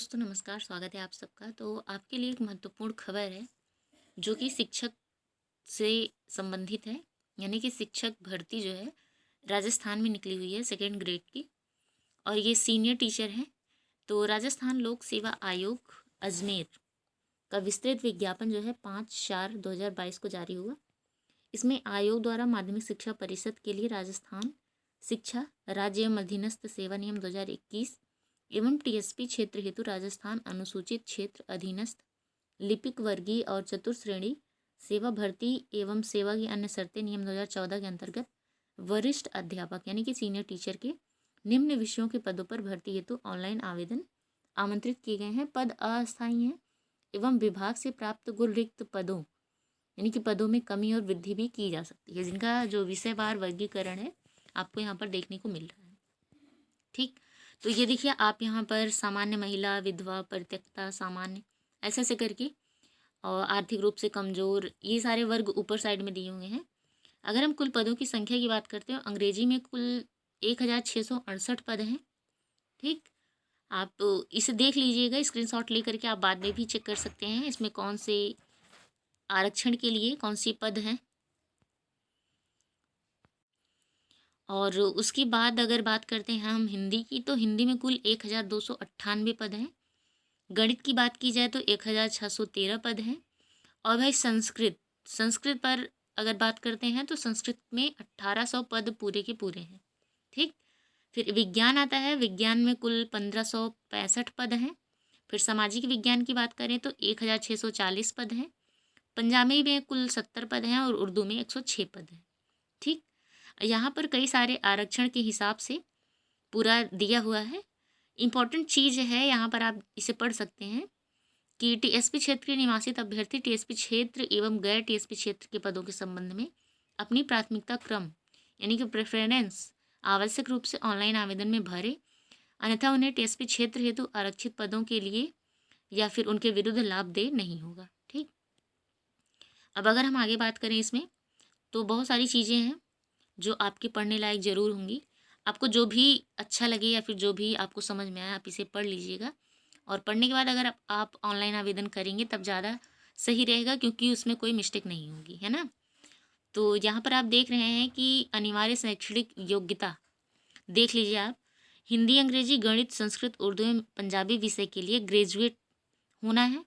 दोस्तों नमस्कार, स्वागत है आप सबका। तो आपके लिए एक महत्वपूर्ण खबर है जो कि शिक्षक से संबंधित है। यानी कि शिक्षक भर्ती जो है राजस्थान में निकली हुई है सेकेंड ग्रेड की, और ये सीनियर टीचर हैं। तो राजस्थान लोक सेवा आयोग अजमेर का विस्तृत विज्ञापन जो है 5/4/2022 को जारी हुआ। इसमें आयोग द्वारा माध्यमिक शिक्षा परिषद के लिए राजस्थान शिक्षा राज्य एवं अधीनस्थ सेवा नियम 2021 एवं टीएसपी क्षेत्र हेतु राजस्थान अनुसूचित क्षेत्र अधीनस्थ लिपिक वर्गीय और चतुर्श्रेणी सेवा भर्ती एवं सेवा की अन्य शर्तें नियम 2014 के अंतर्गत वरिष्ठ अध्यापक यानी कि सीनियर टीचर के निम्न विषयों के पदों पर भर्ती हेतु ऑनलाइन आवेदन आमंत्रित किए गए हैं। पद अस्थायी हैं एवं विभाग से प्राप्त कुल रिक्त पदों यानी कि पदों में कमी और वृद्धि भी की जा सकती है, जिनका जो विषयवार वर्गीकरण है आपको यहाँ पर देखने को मिल रहा है। ठीक, तो ये देखिए आप यहाँ पर सामान्य महिला, विधवा, परित्यक्ता, सामान्य ऐसे ऐसे करके और आर्थिक रूप से कमज़ोर, ये सारे वर्ग ऊपर साइड में दिए हुए हैं। अगर हम कुल पदों की संख्या की बात करते हैं, अंग्रेजी में कुल 1668 पद हैं। ठीक, आप इसे देख लीजिएगा, स्क्रीनशॉट लेकर के आप बाद में भी चेक कर सकते हैं इसमें कौन से आरक्षण के लिए कौन सी पद हैं। और उसके बाद अगर बात करते हैं हम हिंदी की, तो हिंदी में कुल 1298 पद हैं। गणित की बात की जाए तो 1613 पद हैं। और भाई संस्कृत पर अगर बात करते हैं तो संस्कृत में 1800 पद पूरे के पूरे हैं। ठीक, फिर विज्ञान आता है, विज्ञान में कुल 1565 पद हैं। फिर सामाजिक विज्ञान की बात करें तो 1640 पद हैं। पंजाबी में कुल 70 पद हैं और उर्दू में 106 पद हैं। ठीक, यहाँ पर कई सारे आरक्षण के हिसाब से पूरा दिया हुआ है। इम्पॉर्टेंट चीज़ है, यहाँ पर आप इसे पढ़ सकते हैं कि टीएसपी क्षेत्र के निवासित अभ्यर्थी टीएसपी क्षेत्र एवं गैर टीएसपी क्षेत्र के पदों के संबंध में अपनी प्राथमिकता क्रम यानी कि प्रेफरेंस आवश्यक रूप से ऑनलाइन आवेदन में भरे, अन्यथा उन्हें टीएसपी क्षेत्र हेतु आरक्षित पदों के लिए या फिर उनके विरुद्ध लाभ दे नहीं होगा। ठीक, अब अगर हम आगे बात करें इसमें, तो बहुत सारी चीज़ें हैं जो आपके पढ़ने लायक ज़रूर होंगी। आपको जो भी अच्छा लगे या फिर जो भी आपको समझ में आए आप इसे पढ़ लीजिएगा, और पढ़ने के बाद अगर आप ऑनलाइन आवेदन करेंगे तब ज़्यादा सही रहेगा, क्योंकि उसमें कोई मिस्टेक नहीं होगी, है ना। तो यहाँ पर आप देख रहे हैं कि अनिवार्य शैक्षणिक योग्यता देख लीजिए आप, हिंदी, अंग्रेजी, गणित, संस्कृत, उर्दू एवं पंजाबी विषय के लिए ग्रेजुएट होना है।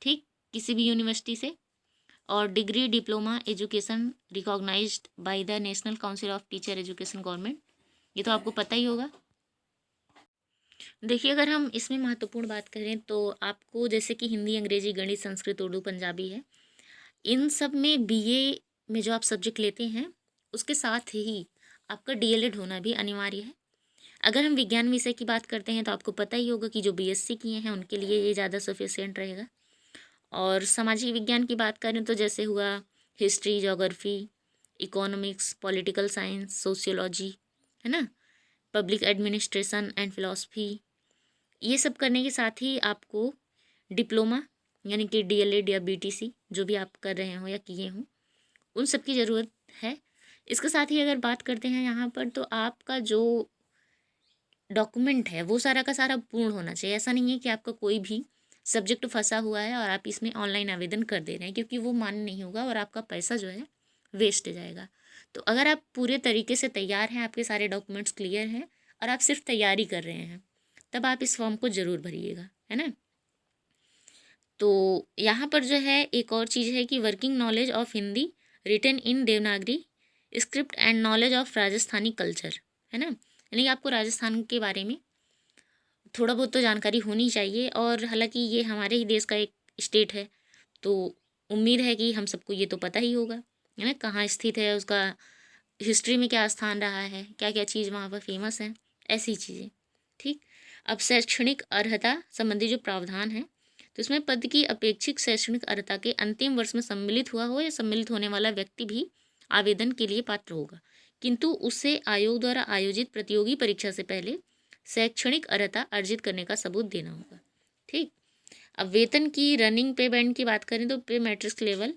ठीक, किसी भी यूनिवर्सिटी से, और degree diploma education recognised by the national council of teacher education government, ये तो आपको पता ही होगा। देखिए अगर हम इसमें महत्वपूर्ण बात करें तो आपको जैसे कि हिंदी, अंग्रेजी, गणित, संस्कृत, उर्दू, पंजाबी है, इन सब में बीए में जो आप सब्जेक्ट लेते हैं उसके साथ ही आपका डीएलएड होना भी अनिवार्य है। अगर हम विज्ञान विषय की बात करते हैं तो आपको पता ही होगा कि जो बीएससी किए हैं उनके लिए ये ज़्यादा सफिशिएंट रहेगा। और सामाजिक विज्ञान की बात करें तो जैसे हुआ history, geography, economics, political science, sociology, है ना, पब्लिक एडमिनिस्ट्रेशन एंड फिलॉसफी, ये सब करने के साथ ही आपको डिप्लोमा यानी कि डीएलएड या बीटीसी जो भी आप कर रहे हो या किए हो उन सब की ज़रूरत है। इसके साथ ही अगर बात करते हैं यहाँ पर, तो आपका जो डॉक्यूमेंट है वो सारा का सारा पूर्ण होना चाहिए। ऐसा नहीं है कि आपका कोई भी सब्जेक्ट फंसा हुआ है और आप इसमें ऑनलाइन आवेदन कर दे रहे हैं, क्योंकि वो मान्य नहीं होगा और आपका पैसा जो है वेस्ट जाएगा। तो अगर आप पूरे तरीके से तैयार हैं, आपके सारे डॉक्यूमेंट्स क्लियर हैं और आप सिर्फ तैयारी कर रहे हैं, तब आप इस फॉर्म को ज़रूर भरिएगा, है ना। तो यहाँ पर जो है एक और चीज़ है कि working knowledge of Hindi written in Devanagari script and knowledge of Rajasthani culture, है ना। यानी कि आपको राजस्थान के बारे में थोड़ा बहुत तो जानकारी होनी चाहिए। और हालांकि ये हमारे ही देश का एक स्टेट है, तो उम्मीद है कि हम सबको ये तो पता ही होगा, है ना, कहाँ स्थित है, उसका हिस्ट्री में क्या स्थान रहा है, क्या क्या चीज़ वहाँ पर फेमस है, ऐसी चीज़ें। ठीक, अब शैक्षणिक अर्हता संबंधी जो प्रावधान है, तो इसमें पद की अपेक्षित शैक्षणिक अर्हता के अंतिम वर्ष में सम्मिलित हुआ हो या सम्मिलित होने वाला व्यक्ति भी आवेदन के लिए पात्र होगा, किंतु उसे आयोग द्वारा आयोजित प्रतियोगी परीक्षा से पहले शैक्षणिक अर्हता अर्जित करने का सबूत देना होगा। ठीक, अब वेतन की रनिंग पे बैंड की बात करें तो पे मैट्रिक्स लेवल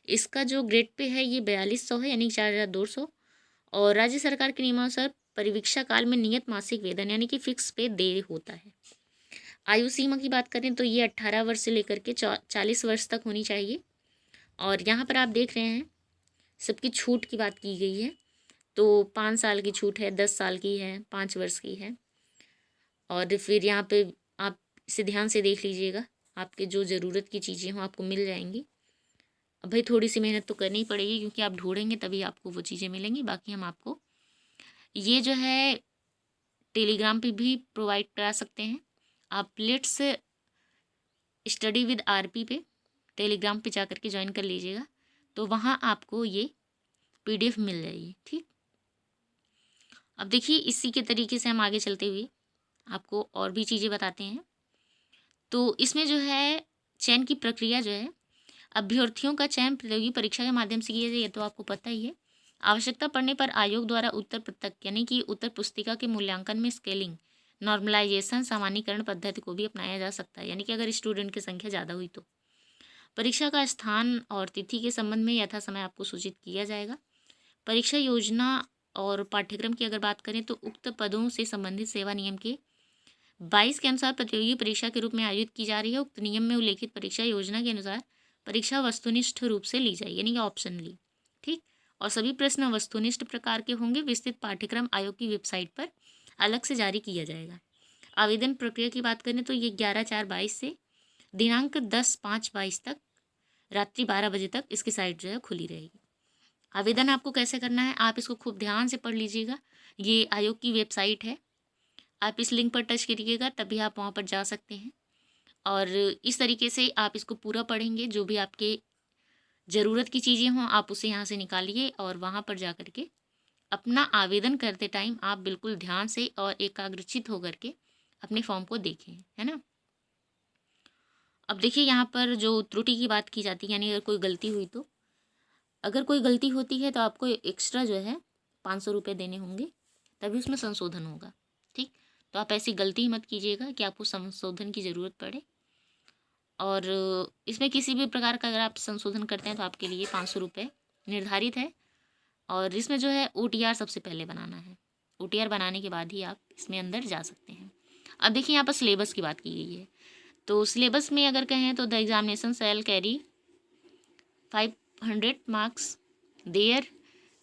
इसका जो ग्रेड पे है ये 4200 है, यानी 4200। और राज्य सरकार के नियमानुसार परिवीक्षा काल में नियत मासिक वेतन यानी कि फिक्स पे दे होता है। आयु सीमा की बात करें तो ये 18 वर्ष से लेकर के 40 वर्ष तक होनी चाहिए। और यहाँ पर आप देख रहे हैं सबकी छूट की बात की गई है। तो 5 साल की छूट है, 10 साल की है, 5 वर्ष की है। और फिर यहाँ पे आप इसे ध्यान से देख लीजिएगा, आपके जो ज़रूरत की चीज़ें हों आपको मिल जाएंगी। अब भाई थोड़ी सी मेहनत तो करनी ही पड़ेगी, क्योंकि आप ढूंढेंगे तभी आपको वो चीज़ें मिलेंगी। बाकी हम आपको ये जो है टेलीग्राम पे भी प्रोवाइड करा सकते हैं। आप लेट्स स्टडी विद आरपी पे टेलीग्राम पे जा कर के ज्वाइन कर लीजिएगा, तो वहाँ आपको ये पीडीएफ मिल जाएगी। ठीक, अब देखिए इसी के तरीके से हम आगे चलते हुए आपको और भी चीज़ें बताते हैं। तो इसमें जो है चयन की प्रक्रिया जो है, अभ्यर्थियों का चयन प्रतियोगी परीक्षा के माध्यम से किया जाए, ये तो आपको पता ही है। आवश्यकता पड़ने पर आयोग द्वारा उत्तर पृथक यानी कि उत्तर पुस्तिका के मूल्यांकन में स्केलिंग, नॉर्मलाइजेशन, सामान्यीकरण पद्धति को भी अपनाया जा सकता है। यानी कि अगर स्टूडेंट की संख्या ज़्यादा हुई तो परीक्षा का स्थान और तिथि के संबंध में यथा समय आपको सूचित किया जाएगा। परीक्षा योजना और पाठ्यक्रम की अगर बात करें तो उक्त पदों से संबंधित सेवा नियम के 22 के अनुसार प्रतियोगी परीक्षा के रूप में आयोजित की जा रही है। उक्त नियम में उल्लेखित परीक्षा योजना के अनुसार परीक्षा वस्तुनिष्ठ रूप से ली जाएगी, यानी कि ऑप्शनली। ठीक, और सभी प्रश्न वस्तुनिष्ठ प्रकार के होंगे। विस्तृत पाठ्यक्रम आयोग की वेबसाइट पर अलग से जारी किया जाएगा। आवेदन प्रक्रिया की बात करें तो ये 11/4/22 से दिनांक 10/5/22 तक रात्रि 12 बजे तक इसकी साइट जो है खुली रहेगी। आवेदन आपको कैसे करना है, आप इसको खूब ध्यान से पढ़ लीजिएगा। ये आयोग की वेबसाइट है, आप इस लिंक पर टच करिएगा तभी आप वहाँ पर जा सकते हैं। और इस तरीके से आप इसको पूरा पढ़ेंगे, जो भी आपके ज़रूरत की चीज़ें हों आप उसे यहाँ से निकालिए और वहाँ पर जा कर के अपना आवेदन करते टाइम आप बिल्कुल ध्यान से और एकाग्रचित होकर के अपने फॉर्म को देखें, है ना। अब देखिए यहाँ पर जो त्रुटि की बात की जाती है, यानी अगर कोई गलती हुई तो अगर कोई गलती होती है तो आपको एक्स्ट्रा जो है 500 रुपये देने होंगे, तभी उसमें संशोधन होगा। ठीक, तो आप ऐसी गलती मत कीजिएगा कि आपको संशोधन की ज़रूरत पड़े। और इसमें किसी भी प्रकार का अगर आप संशोधन करते हैं तो आपके लिए 500 रुपये निर्धारित है। और इसमें जो है OTR सबसे पहले बनाना है। OTR बनाने के बाद ही आप इसमें अंदर जा सकते हैं। अब देखिए यहाँ पर सिलेबस की बात की गई है। तो सिलेबस में अगर कहें तो the examination shall carry 500 marks. There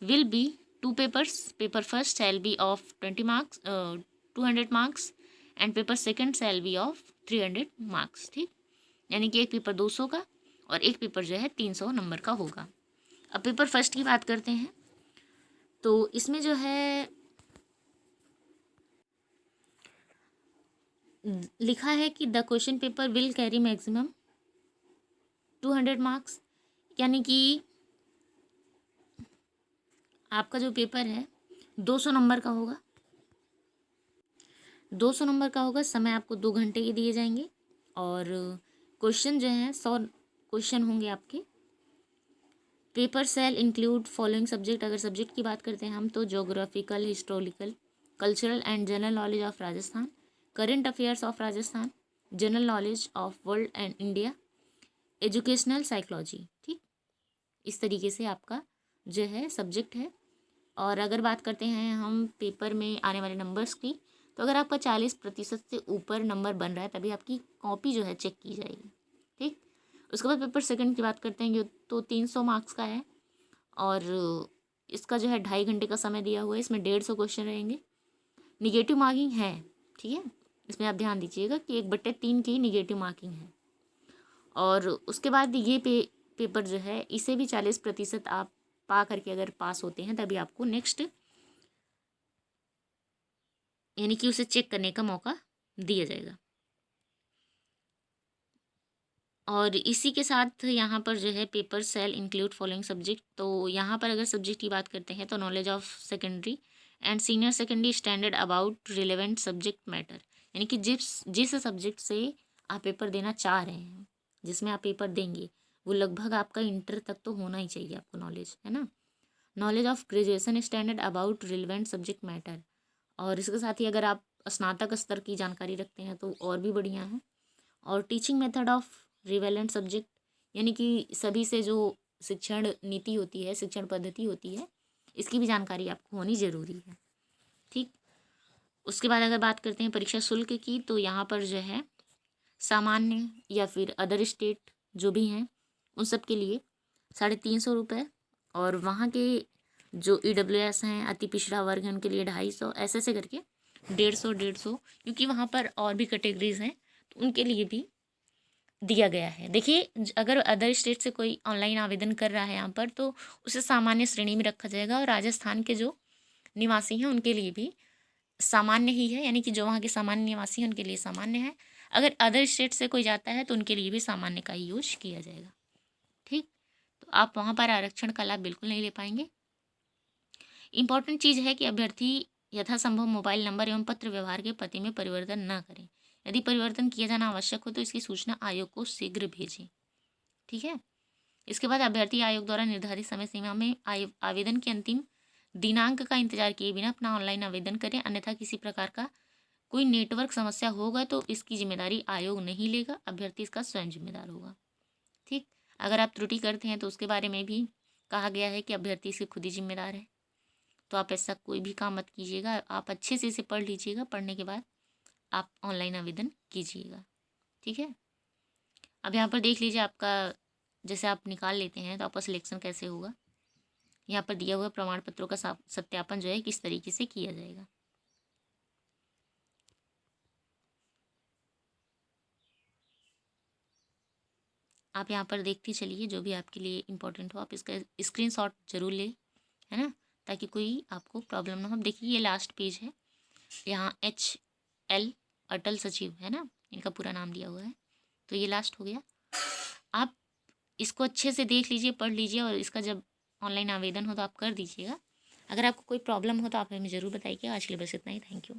will be 2 papers. Paper first shall be of 20 marks, 200 marks, and paper second shall be of 300 marks. ठीक, यानी कि एक पेपर 200 का और एक पेपर जो है 300 नंबर का होगा। अब पेपर फर्स्ट की बात करते हैं, तो इसमें जो है लिखा है कि the question paper will carry maximum 200 marks, यानी कि आपका जो पेपर है 200 नंबर का होगा। 200 नंबर का होगा। समय आपको 2 घंटे के दिए जाएंगे और क्वेश्चन जो हैं 100 क्वेश्चन होंगे आपके। Paper shall include following subject, अगर सब्जेक्ट की बात करते हैं हम तो geographical, historical, cultural and general knowledge of Rajasthan, current affairs of Rajasthan, general knowledge of world and India, educational psychology. ठीक, इस तरीके से आपका जो है सब्जेक्ट है। और अगर बात करते हैं हम पेपर में आने वाले नंबर्स की, तो अगर आपका 40% से ऊपर नंबर बन रहा है तभी आपकी कॉपी जो है चेक की जाएगी। ठीक, उसके बाद पेपर सेकंड की बात करते हैं तो 300 मार्क्स का है और इसका जो है 2.5 घंटे का समय दिया हुआ है। इसमें 150 क्वेश्चन रहेंगे। निगेटिव मार्किंग है, ठीक है, इसमें आप ध्यान दीजिएगा कि 1/3 की निगेटिव मार्किंग है। और उसके बाद ये पेपर जो है इसे भी 40% आप पा करके अगर पास होते हैं तभी आपको नेक्स्ट यानी कि उसे चेक करने का मौका दिया जाएगा। और इसी के साथ यहाँ पर जो है paper shall include following subject, तो यहाँ पर अगर सब्जेक्ट की बात करते हैं तो knowledge of secondary and senior secondary standard about relevant subject matter, यानी कि जिस सब्जेक्ट से आप पेपर देना चाह रहे हैं, जिसमें आप पेपर देंगे वो लगभग आपका इंटर तक तो होना ही चाहिए आपको नॉलेज, है ना। Knowledge of graduation standard about relevant subject matter, और इसके साथ ही अगर आप स्नातक स्तर की जानकारी रखते हैं तो और भी बढ़िया है। और teaching method of relevant subject, यानी कि सभी से जो शिक्षण नीति होती है, शिक्षण पद्धति होती है, इसकी भी जानकारी आपको होनी ज़रूरी है। ठीक, उसके बाद अगर बात करते हैं परीक्षा शुल्क की, तो यहाँ पर जो है सामान्य या फिर अदर स्टेट जो भी हैं उन सब के लिए 350 रुपये, और वहाँ के जो EWS हैं, अति पिछड़ा वर्ग है, उनके लिए 250, ऐसे ऐसे करके 150, क्योंकि वहाँ पर और भी कैटेगरीज हैं तो उनके लिए भी दिया गया है। देखिए, अगर अदर स्टेट से कोई ऑनलाइन आवेदन कर रहा है यहाँ पर तो उसे सामान्य श्रेणी में रखा जाएगा, और राजस्थान के जो निवासी हैं उनके लिए भी सामान्य ही है, यानी कि जो वहाँ के सामान्य निवासी हैं उनके लिए सामान्य है। अगर अदर स्टेट से कोई जाता है तो उनके लिए भी सामान्य का ही यूज किया जाएगा। ठीक, तो आप वहाँ पर आरक्षण का लाभ बिल्कुल नहीं ले पाएंगे। इम्पॉर्टेंट चीज़ है कि अभ्यर्थी यथासंभव मोबाइल नंबर एवं पत्र व्यवहार के पते में परिवर्तन न करें। यदि परिवर्तन किया जाना आवश्यक हो तो इसकी सूचना आयोग को शीघ्र भेजें। ठीक है। इसके बाद अभ्यर्थी आयोग द्वारा निर्धारित समय सीमा में आवेदन के अंतिम दिनांक का इंतजार किए बिना अपना ऑनलाइन आवेदन करें, अन्यथा किसी प्रकार का कोई नेटवर्क समस्या होगा तो इसकी जिम्मेदारी आयोग नहीं लेगा, अभ्यर्थी इसका स्वयं जिम्मेदार होगा। ठीक, अगर आप त्रुटि करते हैं तो उसके बारे में भी कहा गया है कि अभ्यर्थी इसके खुद ही जिम्मेदार है। तो आप ऐसा कोई भी काम मत कीजिएगा, आप अच्छे से इसे पढ़ लीजिएगा, पढ़ने के बाद आप ऑनलाइन आवेदन कीजिएगा। ठीक है। अब यहाँ पर देख लीजिए, आपका जैसे आप निकाल लेते हैं तो आपका सिलेक्शन कैसे होगा। यहाँ पर दिया हुआ प्रमाण पत्रों का सत्यापन जो है किस तरीके से किया जाएगा। आप यहाँ पर देखते चलिए, जो भी आपके लिए इम्पोर्टेंट हो आप इसका स्क्रीनशॉट जरूर ले, है ना, ताकि कोई आपको प्रॉब्लम ना हो। अब देखिए, ये लास्ट पेज है, यहाँ HL अटल सचिव है ना, इनका पूरा नाम दिया हुआ है, तो ये लास्ट हो गया। आप इसको अच्छे से देख लीजिए, पढ़ लीजिए, और इसका जब ऑनलाइन आवेदन हो तो आप कर दीजिएगा। अगर आपको कोई प्रॉब्लम हो तो आप हमें ज़रूर बताइएगा। आज के लिए बस इतना ही। Thank you.